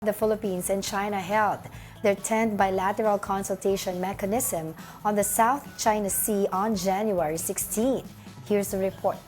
The Philippines and China held their 10th Bilateral Consultation Mechanism on the South China Sea on January 16. Here's the report.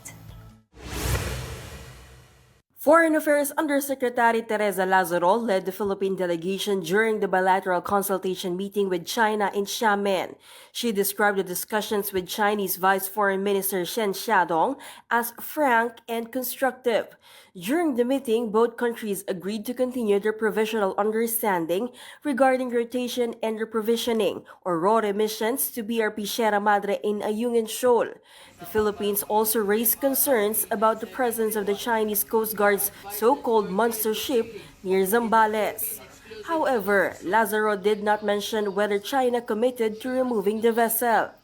Foreign Affairs Undersecretary Theresa Lazaro led the Philippine delegation during the bilateral consultation meeting with China in Xiamen. She described the discussions with Chinese Vice Foreign Minister Shen Xiaodong as frank and constructive. During the meeting, both countries agreed to continue their provisional understanding regarding rotation and reprovisioning or raw emissions to BRP Sierra Madre in Ayungin Shoal. The Philippines also raised concerns about the presence of the Chinese Coast Guard's so-called monster ship near Zambales. However, Lazaro did not mention whether China committed to removing the vessel.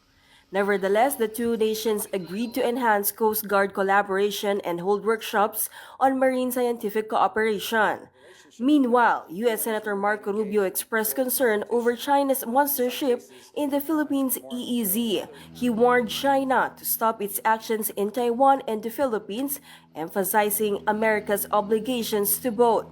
Nevertheless, the two nations agreed to enhance Coast Guard collaboration and hold workshops on marine scientific cooperation. Meanwhile, U.S. Senator Marco Rubio expressed concern over China's monster ship in the Philippines' EEZ. He warned China to stop its actions in Taiwan and the Philippines, emphasizing America's obligations to both.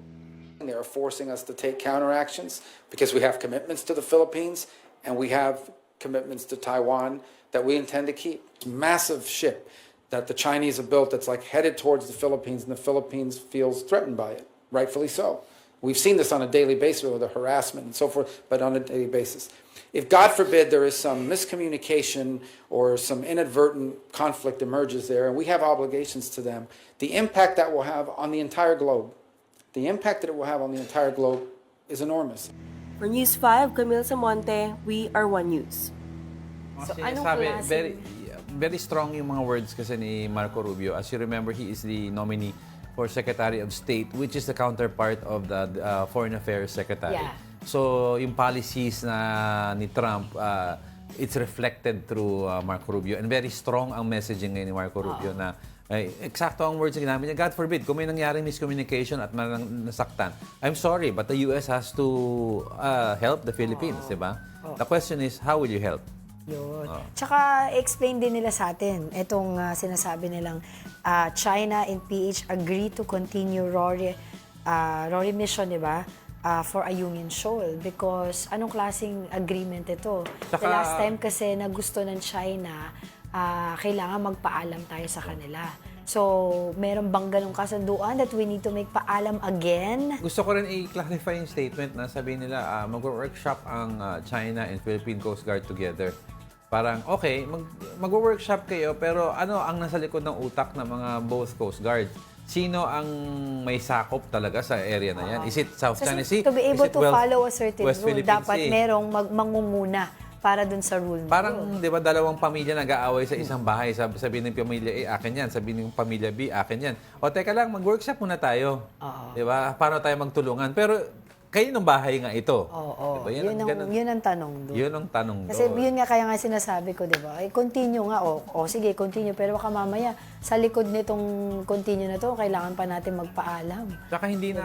They are forcing us to take counteractions because we have commitments to the Philippines and we have commitments to Taiwan that we intend to keep. Massive ship that the Chinese have built that's like headed towards the Philippines, and the Philippines feels threatened by it, rightfully so. We've seen this on a daily basis with the harassment and so forth, but on a daily basis. If, God forbid, there is some miscommunication or some inadvertent conflict emerges there, and we have obligations to them, the impact that will have on the entire globe, the impact that it will have on the entire globe is enormous. For News 5, Camille Samonte, we are One News. So, Sinasabi, anong klaseng... very strong yung mga words kasi ni Marco Rubio. As you remember, he is the nominee for Secretary of State, which is the counterpart of the Foreign Affairs Secretary. Yeah. So, yung policies na ni Trump, it's reflected through Marco Rubio. And very strong ang messaging ngayon ni Marco Rubio na eksakto ang words na ginamit niya. God forbid, kung may nangyaring miscommunication at nasaktan, I'm sorry, but the U.S. has to help the Philippines, di ba? The question is, how will you help? Yun. Tsaka, explain din nila sa atin, itong sinasabi nilang China and PH agree to continue raw mission, di ba? For Ayungin Shoal. Because, anong klaseng agreement ito? Tsaka, the last time kasi na gusto ng China, kailangan magpaalam tayo sa kanila. So, meron bang ganong kasunduan that we need to make paalam again? Gusto ko rin i-clarify yung statement na sabihin nila mag-workshop ang China and Philippine Coast Guard together. Parang, okay, mag-workshop kayo, pero ano ang nasa likod ng utak ng mga both Coast Guard? Sino ang may sakop talaga sa area na yan? Is it South China Sea? To be able to follow a certain West rule, Philippine dapat Sea? merong mangunguna para dun sa rule. Parang, di ba, dalawang pamilya nag-aaway sa isang bahay. Sabihin ng pamilya A, akin yan. Sabihin ng pamilya B, akin yan. O, teka lang, mag-workshop muna tayo. Di ba? Paano tayo magtulungan? Pero, kayo ng bahay nga ito. Oo. Diba? Yun ang tanong doon. Yun ang tanong doon. Kasi yun nga kaya nga sinasabi ko, di ba? Continue nga, sige, continue. Pero baka mamaya, sa likod nitong continue na to, kailangan pa natin magpaalam. Saka hindi na,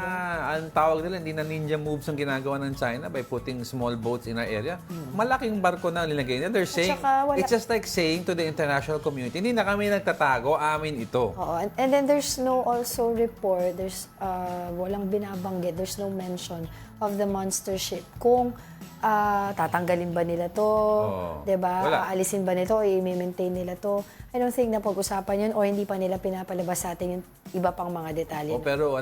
ang tawag nila, hindi na ninja moves ang ginagawa ng China by putting small boats in our area. Malaking barko na nilagay niya. They're saying, it's just like saying to the international community, hindi na kami nagtatago, amin ito. Oo. And then there's no also report, there's walang binabanggit, there's no mention of the monster ship. Kung tatanggalin ba nila to, diba? Aalisin ba nito o i-maintain nila to. I don't think na pag-usapan yun o hindi pa nila pinapalabas sa atin yung iba pang mga detalye. Pero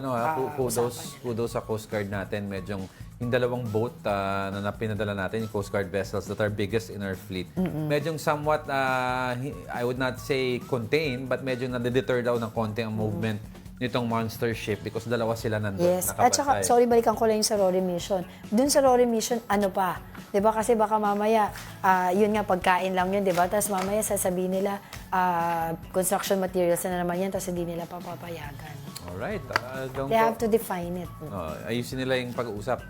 kudos sa Coast Guard natin. Medyo yung dalawang boat na pinadala natin, yung Coast Guard vessels that are biggest in our fleet. Medyo somewhat, I would not say contain, but medyo nade-deter daw ng konti ang movement nitong monster ship because dalawa sila nandun. Yes. At saka, sorry, balikan ko lang yung sa Rory Mission. Dun sa Rory Mission, ano pa? Diba? Kasi baka mamaya, yun nga, pagkain lang yun, diba? Tapos mamaya sasabihin nila, construction materials na naman yan, tapos hindi nila papapayagan. Alright. They have to define it. Ayusin nila yung pag-uusap.